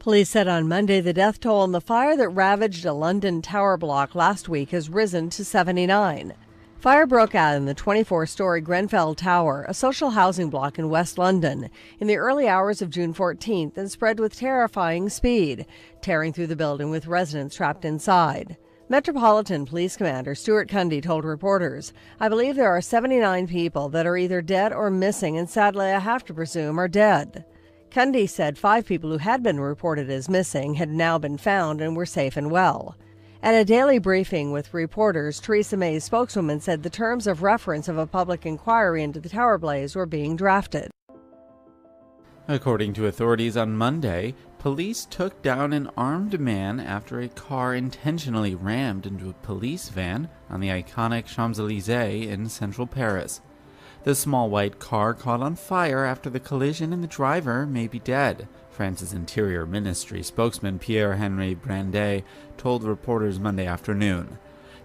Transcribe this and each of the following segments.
Police said on Monday the death toll in the fire that ravaged a London tower block last week has risen to 79. Fire broke out in the 24-story Grenfell Tower, a social housing block in West London, in the early hours of June 14th and spread with terrifying speed, tearing through the building with residents trapped inside. Metropolitan Police Commander Stuart Cundy told reporters, "I believe there are 79 people that are either dead or missing, and sadly I have to presume are dead." Cundy said 5 people who had been reported as missing had now been found and were safe and well. At a daily briefing with reporters, Theresa May's spokeswoman said the terms of reference of a public inquiry into the tower blaze were being drafted. According to authorities on Monday, police took down an armed man after a car intentionally rammed into a police van on the iconic Champs-Élysées in central Paris. The small white car caught on fire after the collision and the driver may be dead, France's Interior Ministry spokesman Pierre-Henri Brandet told reporters Monday afternoon.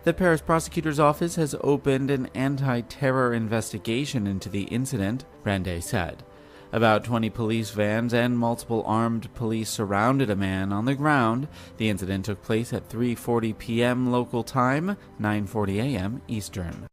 The Paris prosecutor's office has opened an anti-terror investigation into the incident, Brandet said. About 20 police vans and multiple armed police surrounded a man on the ground. The incident took place at 3:40 p.m. local time, 9:40 a.m. Eastern.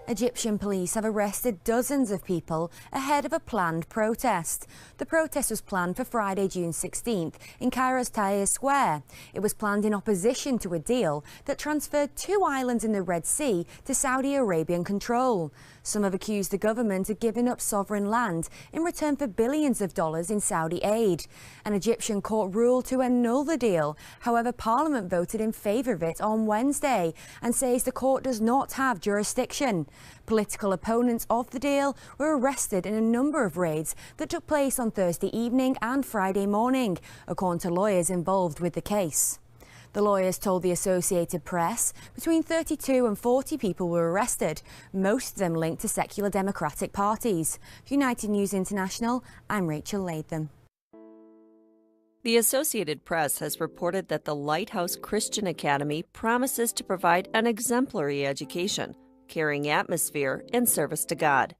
Egyptian police have arrested dozens of people ahead of a planned protest. The protest was planned for Friday, June 16th in Cairo's Tahrir Square. It was planned in opposition to a deal that transferred 2 islands in the Red Sea to Saudi Arabian control. Some have accused the government of giving up sovereign land in return for billions of dollars in Saudi aid. An Egyptian court ruled to annul the deal. However, Parliament voted in favour of it on Wednesday and says the court does not have jurisdiction. Political opponents of the deal were arrested in a number of raids that took place on Thursday evening and Friday morning, according to lawyers involved with the case. The lawyers told the Associated Press between 32 and 40 people were arrested, most of them linked to secular democratic parties. For United News International, I'm Rachel Latham. The Associated Press has reported that the Lighthouse Christian Academy promises to provide an exemplary education, caring atmosphere, and service to God.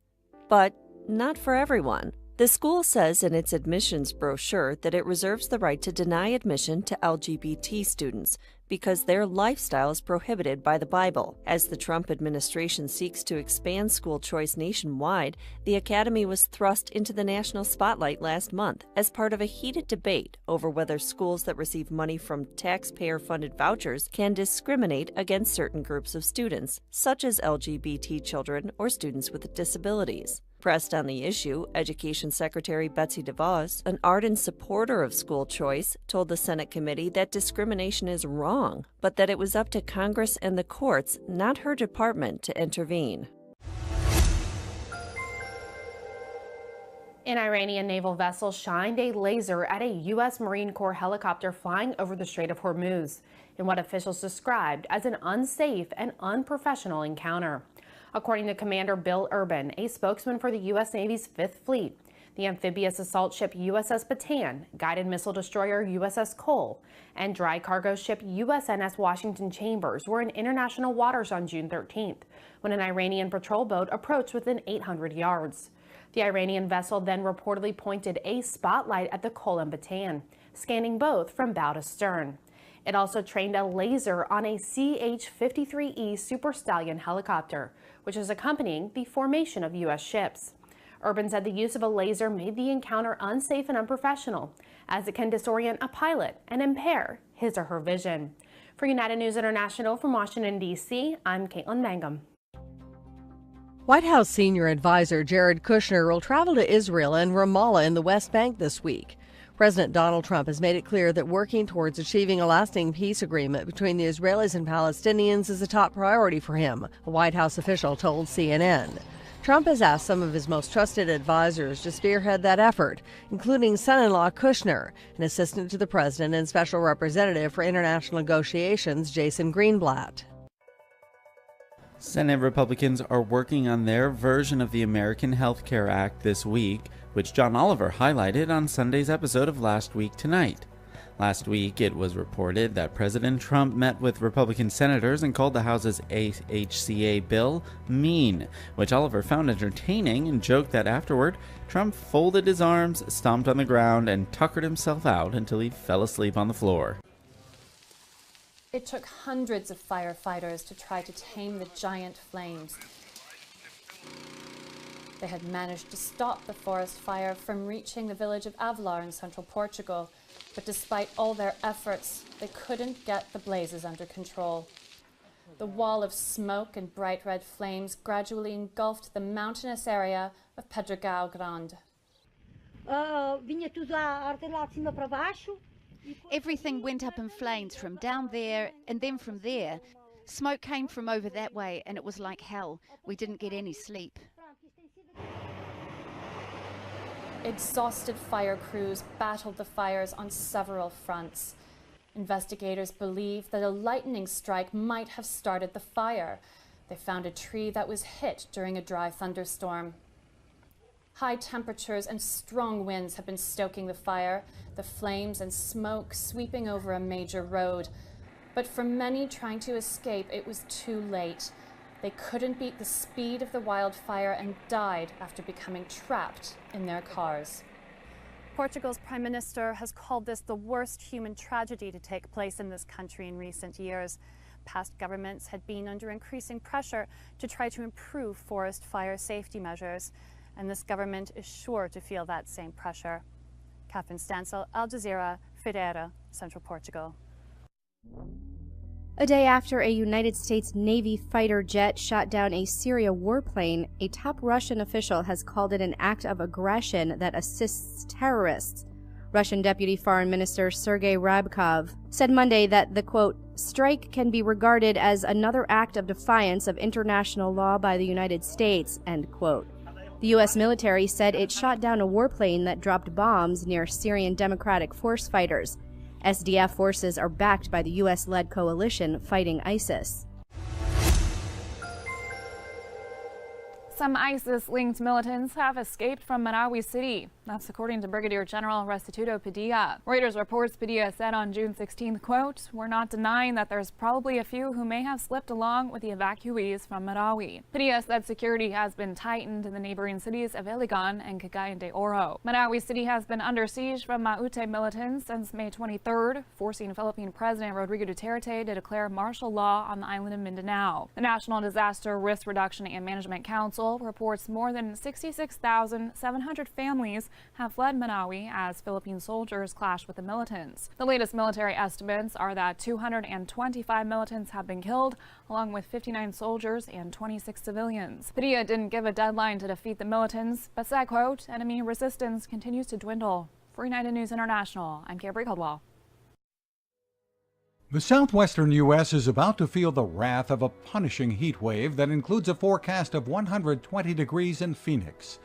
But not for everyone. The school says in its admissions brochure that it reserves the right to deny admission to LGBT students because their lifestyle is prohibited by the Bible. As the Trump administration seeks to expand school choice nationwide, the academy was thrust into the national spotlight last month as part of a heated debate over whether schools that receive money from taxpayer-funded vouchers can discriminate against certain groups of students, such as LGBT children or students with disabilities. Pressed on the issue, Education Secretary Betsy DeVos, an ardent supporter of school choice, told the Senate committee that discrimination is wrong, but that it was up to Congress and the courts, not her department, to intervene. An Iranian naval vessel shined a laser at a U.S. Marine Corps helicopter flying over the Strait of Hormuz in what officials described as an unsafe and unprofessional encounter. According to Commander Bill Urban, a spokesman for the U.S. Navy's 5th Fleet, the amphibious assault ship USS Bataan, guided missile destroyer USS Cole, and dry cargo ship USNS Washington Chambers were in international waters on June 13th when an Iranian patrol boat approached within 800 yards. The Iranian vessel then reportedly pointed a spotlight at the Cole and Bataan, scanning both from bow to stern. It also trained a laser on a CH-53E Super Stallion helicopter, which is accompanying the formation of U.S. ships. Urban said the use of a laser made the encounter unsafe and unprofessional, as it can disorient a pilot and impair his or her vision. For United News International from Washington, D.C., I'm Caitlin Mangum. White House senior advisor Jared Kushner will travel to Israel and Ramallah in the West Bank this week. President Donald Trump has made it clear that working towards achieving a lasting peace agreement between the Israelis and Palestinians is a top priority for him, a White House official told CNN. Trump has asked some of his most trusted advisors to spearhead that effort, including son-in-law Kushner, an assistant to the president and special representative for international negotiations, Jason Greenblatt. Senate Republicans are working on their version of the American Health Care Act this week, which John Oliver highlighted on Sunday's episode of Last Week Tonight. Last week, it was reported that President Trump met with Republican senators and called the House's AHCA bill mean, which Oliver found entertaining and joked that afterward, Trump folded his arms, stomped on the ground, and tuckered himself out until he fell asleep on the floor. It took hundreds of firefighters to try to tame the giant flames. They had managed to stop the forest fire from reaching the village of Avelar in central Portugal, but despite all their efforts, they couldn't get the blazes under control. The wall of smoke and bright red flames gradually engulfed the mountainous area of Pedregal Grande. Everything went up in flames from down there and then from there. Smoke came from over that way and it was like hell. We didn't get any sleep. Exhausted fire crews battled the fires on several fronts. Investigators believe that a lightning strike might have started the fire. They found a tree that was hit during a dry thunderstorm. High temperatures and strong winds have been stoking the fire, the flames and smoke sweeping over a major road. But for many trying to escape, it was too late. They couldn't beat the speed of the wildfire and died after becoming trapped in their cars. Portugal's Prime Minister has called this the worst human tragedy to take place in this country in recent years. Past governments had been under increasing pressure to try to improve forest fire safety measures, and this government is sure to feel that same pressure. Catherine Stansel, Al Jazeera, Figueira, Central Portugal. A day after a United States Navy fighter jet shot down a Syria warplane, a top Russian official has called it an act of aggression that assists terrorists. Russian Deputy Foreign Minister Sergei Ryabkov said Monday that the, quote, strike can be regarded as another act of defiance of international law by the United States, end quote. The U.S. military said it shot down a warplane that dropped bombs near Syrian Democratic Force fighters. SDF forces are backed by the U.S.-led coalition fighting ISIS. Some ISIS-linked militants have escaped from Marawi City. That's according to Brigadier General Restituto Padilla. Reuters reports Padilla said on June 16th, quote, we're not denying that there's probably a few who may have slipped along with the evacuees from Marawi. Padilla said security has been tightened in the neighboring cities of Iligan and Cagayan de Oro. Marawi City has been under siege from Maute militants since May 23rd, forcing Philippine President Rodrigo Duterte to declare martial law on the island of Mindanao. The National Disaster Risk Reduction and Management Council reports more than 66,700 families have fled Marawi as Philippine soldiers clash with the militants. The latest military estimates are that 225 militants have been killed, along with 59 soldiers and 26 civilians. Padilla didn't give a deadline to defeat the militants, but said, quote, enemy resistance continues to dwindle. For United News International, I'm Gabrielle Caldwell. The southwestern U.S. is about to feel the wrath of a punishing heat wave that includes a forecast of 120 degrees in Phoenix.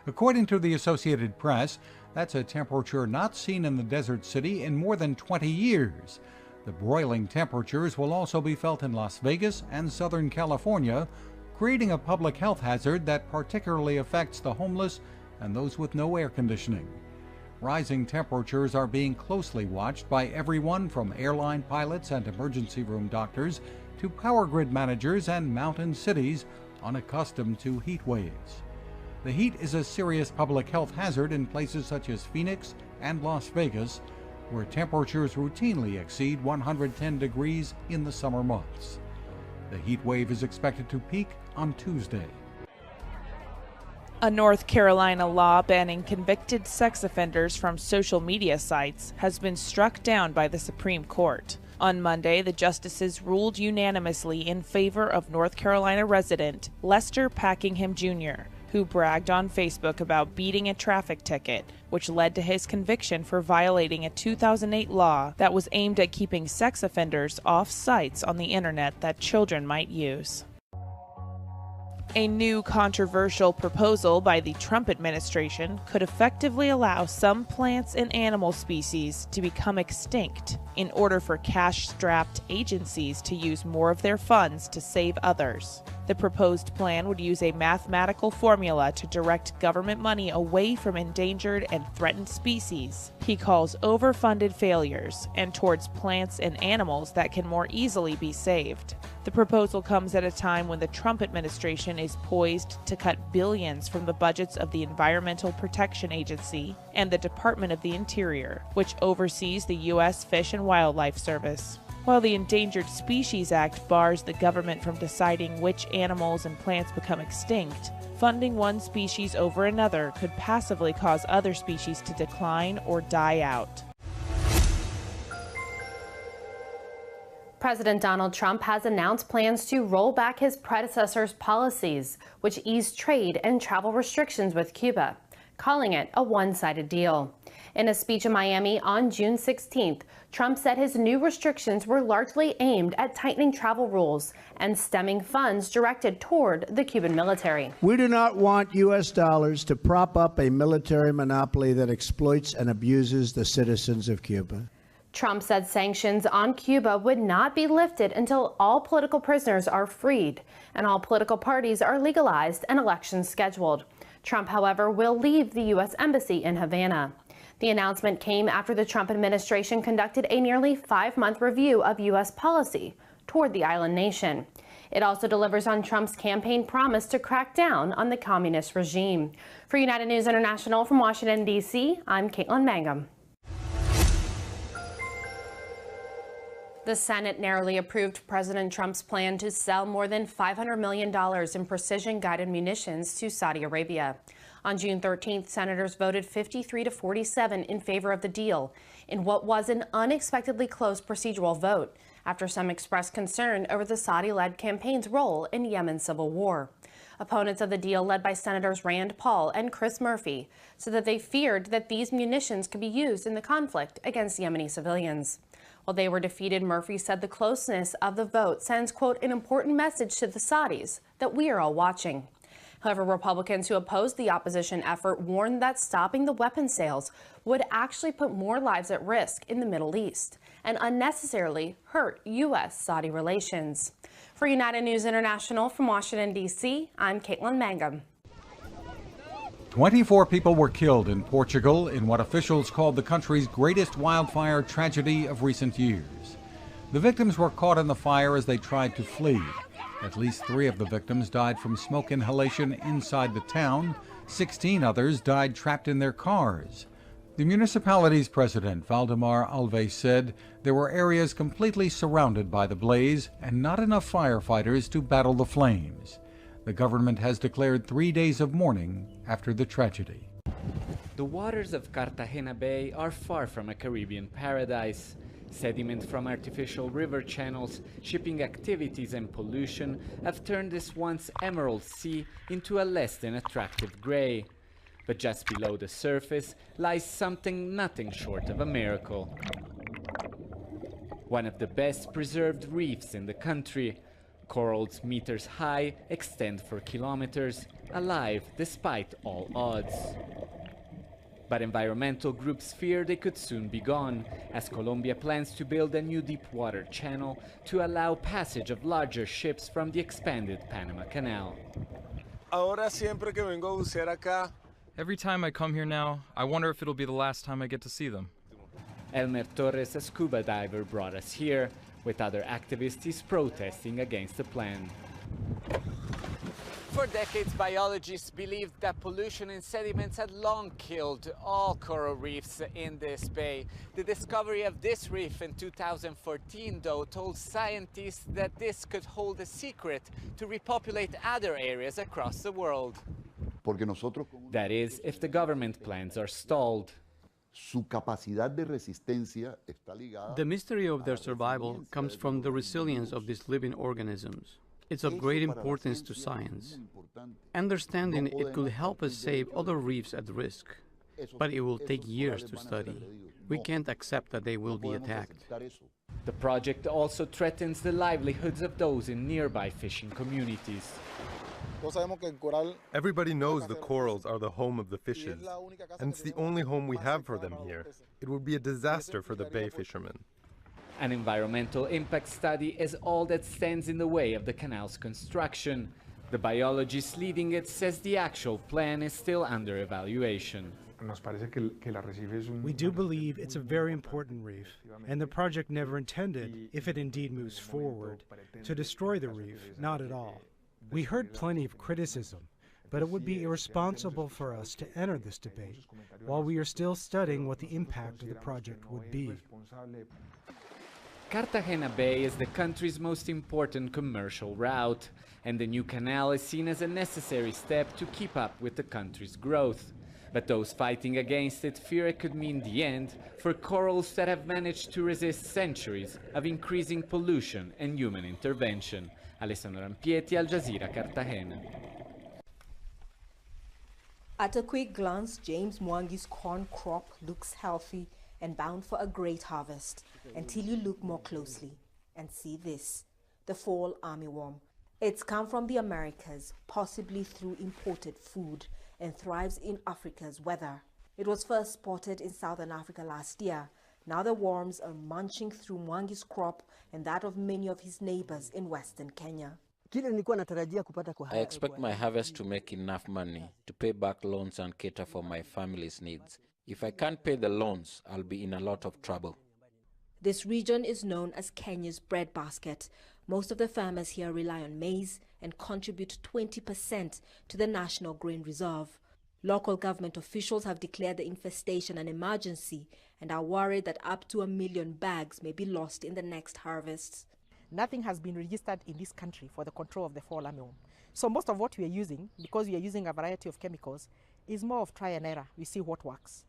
According to the Associated Press, that's a temperature not seen in the desert city in more than 20 years. The broiling temperatures will also be felt in Las Vegas and Southern California, creating a public health hazard that particularly affects the homeless and those with no air conditioning. Rising temperatures are being closely watched by everyone from airline pilots and emergency room doctors to power grid managers and mountain cities unaccustomed to heat waves. The heat is a serious public health hazard in places such as Phoenix and Las Vegas, where temperatures routinely exceed 110 degrees in the summer months. The heat wave is expected to peak on Tuesday. A North Carolina law banning convicted sex offenders from social media sites has been struck down by the Supreme Court. On Monday, the justices ruled unanimously in favor of North Carolina resident Lester Packingham Jr., who bragged on Facebook about beating a traffic ticket, which led to his conviction for violating a 2008 law that was aimed at keeping sex offenders off sites on the internet that children might use. A new controversial proposal by the Trump administration could effectively allow some plants and animal species to become extinct in order for cash-strapped agencies to use more of their funds to save others. The proposed plan would use a mathematical formula to direct government money away from endangered and threatened species he calls overfunded failures and towards plants and animals that can more easily be saved. The proposal comes at a time when the Trump administration is poised to cut billions from the budgets of the Environmental Protection Agency and the Department of the Interior, which oversees the U.S. Fish and Wildlife Service. While the Endangered Species Act bars the government from deciding which animals and plants become extinct, funding one species over another could passively cause other species to decline or die out. President Donald Trump has announced plans to roll back his predecessor's policies, which eased trade and travel restrictions with Cuba, calling it a one-sided deal. In a speech in Miami on June 16th, Trump said his new restrictions were largely aimed at tightening travel rules and stemming funds directed toward the Cuban military. We do not want U.S. dollars to prop up a military monopoly that exploits and abuses the citizens of Cuba. Trump said sanctions on Cuba would not be lifted until all political prisoners are freed and all political parties are legalized and elections scheduled. Trump, however, will leave the U.S. Embassy in Havana. The announcement came after the Trump administration conducted a nearly 5-month review of U.S. policy toward the island nation. It also delivers on Trump's campaign promise to crack down on the communist regime. For United News International from Washington, D.C., I'm Caitlin Mangum. The Senate narrowly approved President Trump's plan to sell more than $500 million in precision-guided munitions to Saudi Arabia. On June 13th, senators voted 53 to 47 in favor of the deal in what was an unexpectedly close procedural vote after some expressed concern over the Saudi-led campaign's role in Yemen's civil war. Opponents of the deal, led by Senators Rand Paul and Chris Murphy, said that they feared that these munitions could be used in the conflict against Yemeni civilians. While they were defeated, Murphy said the closeness of the vote sends, quote, an important message to the Saudis that we are all watching. However, Republicans who opposed the opposition effort warned that stopping the weapons sales would actually put more lives at risk in the Middle East and unnecessarily hurt U.S.-Saudi relations. For United News International from Washington, D.C., I'm Caitlin Mangum. 24 people were killed in Portugal in what officials called the country's greatest wildfire tragedy of recent years. The victims were caught in the fire as they tried to flee. At least 3 of the victims died from smoke inhalation inside the town. 16 others died trapped in their cars. The municipality's president, Valdemar Alves, said there were areas completely surrounded by the blaze and not enough firefighters to battle the flames. The government has declared 3 days of mourning after the tragedy. The waters of Cartagena Bay are far from a Caribbean paradise. Sediment from artificial river channels, shipping activities and pollution have turned this once emerald sea into a less than attractive gray. But just below the surface lies something nothing short of a miracle. One of the best preserved reefs in the country. Corals meters high extend for kilometers, alive despite all odds. But environmental groups fear they could soon be gone, as Colombia plans to build a new deep-water channel to allow passage of larger ships from the expanded Panama Canal. Every time I come here now, I wonder if it'll be the last time I get to see them. Elmer Torres, a scuba diver, brought us here. With other activists, he's protesting against the plan. For decades, biologists believed that pollution and sediments had long killed all coral reefs in this bay. The discovery of this reef in 2014, though, told scientists that this could hold a secret to repopulate other areas across the world. That is, if the government plans are stalled. The mystery of their survival comes from the resilience of these living organisms. It's of great importance to science. Understanding it could help us save other reefs at risk, but it will take years to study. We can't accept that they will be attacked. The project also threatens the livelihoods of those in nearby fishing communities. Everybody knows the corals are the home of the fishes, and it's the only home we have for them here. It would be a disaster for the bay fishermen. An environmental impact study is all that stands in the way of the canal's construction. The biologist leading it says the actual plan is still under evaluation. We do believe it's a very important reef, and the project never intended, if it indeed moves forward, to destroy the reef, not at all. We heard plenty of criticism, but it would be irresponsible for us to enter this debate while we are still studying what the impact of the project would be. Cartagena Bay is the country's most important commercial route, and the new canal is seen as a necessary step to keep up with the country's growth. But those fighting against it fear it could mean the end for corals that have managed to resist centuries of increasing pollution and human intervention. Alessandro Rampieti, Al Jazeera, Cartagena. At a quick glance, James Mwangi's corn crop looks healthy and bound for a great harvest, until you look more closely and see this, the fall armyworm. It's come from the Americas, possibly through imported food, and thrives in Africa's weather. It was first spotted in southern Africa last year. Now the worms are munching through Mwangi's crop and that of many of his neighbors in western Kenya. I expect my harvest to make enough money to pay back loans and cater for my family's needs. If I can't pay the loans, I'll be in a lot of trouble. This region is known as Kenya's breadbasket. Most of the farmers here rely on maize and contribute 20% to the National Grain Reserve. Local government officials have declared the infestation an emergency and are worried that up to 1 million bags may be lost in the next harvest. Nothing has been registered in this country for the control of the fall armyworm. So most of what we are using, because we are using a variety of chemicals, is more of try and error. We see what works.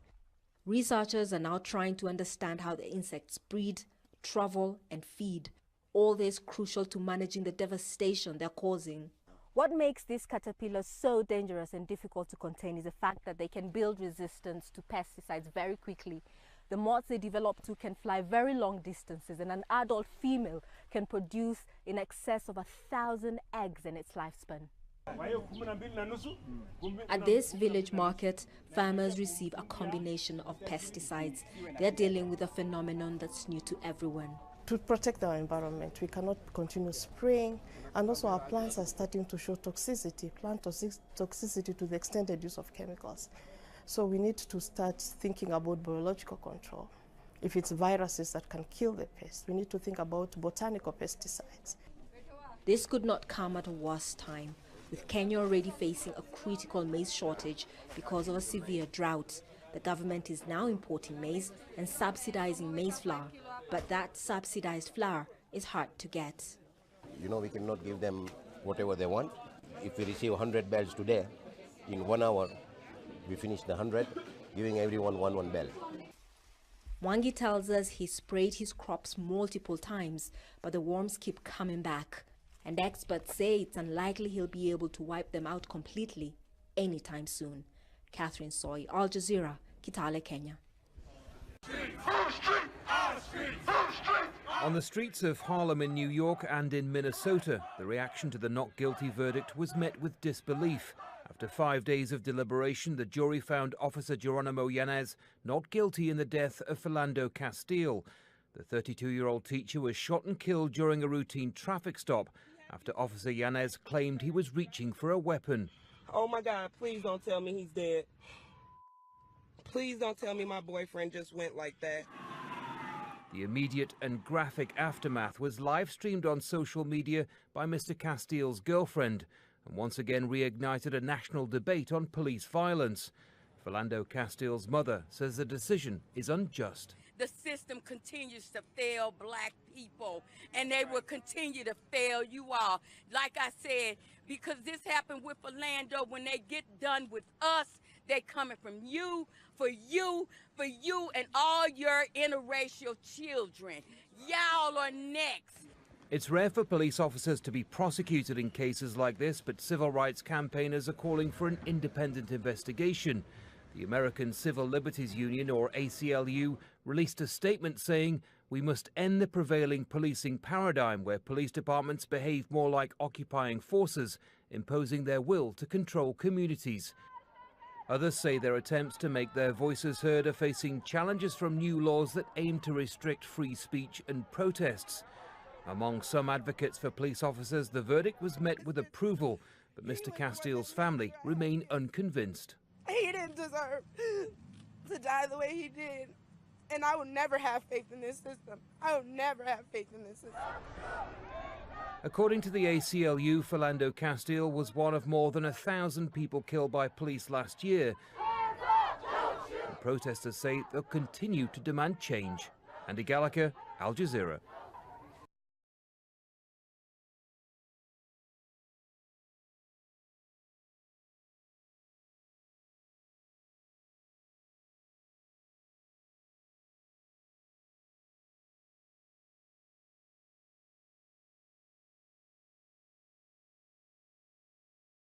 Researchers are now trying to understand how the insects breed, travel, and feed. All this crucial to managing the devastation they're causing. What makes these caterpillars so dangerous and difficult to contain is the fact that they can build resistance to pesticides very quickly. The moths they develop to can fly very long distances, and an adult female can produce in excess of 1,000 eggs in its lifespan. At this village market, farmers receive a combination of pesticides. They're dealing with a phenomenon that's new to everyone. To protect our environment, we cannot continue spraying, and also our plants are starting to show toxicity, plant toxicity to the extended use of chemicals. So we need to start thinking about biological control. If it's viruses that can kill the pest, we need to think about botanical pesticides. This could not come at a worse time, with Kenya already facing a critical maize shortage because of a severe drought. The government is now importing maize and subsidizing maize flour, but that subsidized flour is hard to get. You know, we cannot give them whatever they want. If we receive 100 bales today, in 1 hour, we finish the 100, giving everyone one bale. Mwangi tells us he sprayed his crops multiple times, but the worms keep coming back. And experts say it's unlikely he'll be able to wipe them out completely anytime soon. Catherine Soy, Al Jazeera, Kitale, Kenya. On the streets of Harlem in New York and in Minnesota, the reaction to the not guilty verdict was met with disbelief. After 5 days of deliberation, the jury found Officer Geronimo Yanez not guilty in the death of Philando Castile. The 32-year-old teacher was shot and killed during a routine traffic stop after Officer Yanez claimed he was reaching for a weapon. Oh my God, please don't tell me he's dead. Please don't tell me my boyfriend just went like that. The immediate and graphic aftermath was live-streamed on social media by Mr. Castile's girlfriend and once again reignited a national debate on police violence. Philando Castile's mother says the decision is unjust. The system continues to fail black people, and they will continue to fail you all. Like I said, because this happened with Philando, when they get done with us, they coming from you, for you, and all your interracial children. Y'all are next. It's rare for police officers to be prosecuted in cases like this, but civil rights campaigners are calling for an independent investigation. The American Civil Liberties Union, or ACLU, released a statement saying, We must end the prevailing policing paradigm where police departments behave more like occupying forces, imposing their will to control communities. Others say their attempts to make their voices heard are facing challenges from new laws that aim to restrict free speech and protests. Among some advocates for police officers, the verdict was met with approval, but Mr. Castile's family remain unconvinced. He didn't deserve to die the way he did. And I will never have faith in this system. I will never have faith in this system. According to the ACLU, Philando Castile was one of more than 1,000 people killed by police last year. The protesters say they'll continue to demand change. Andy Gallagher, Al Jazeera.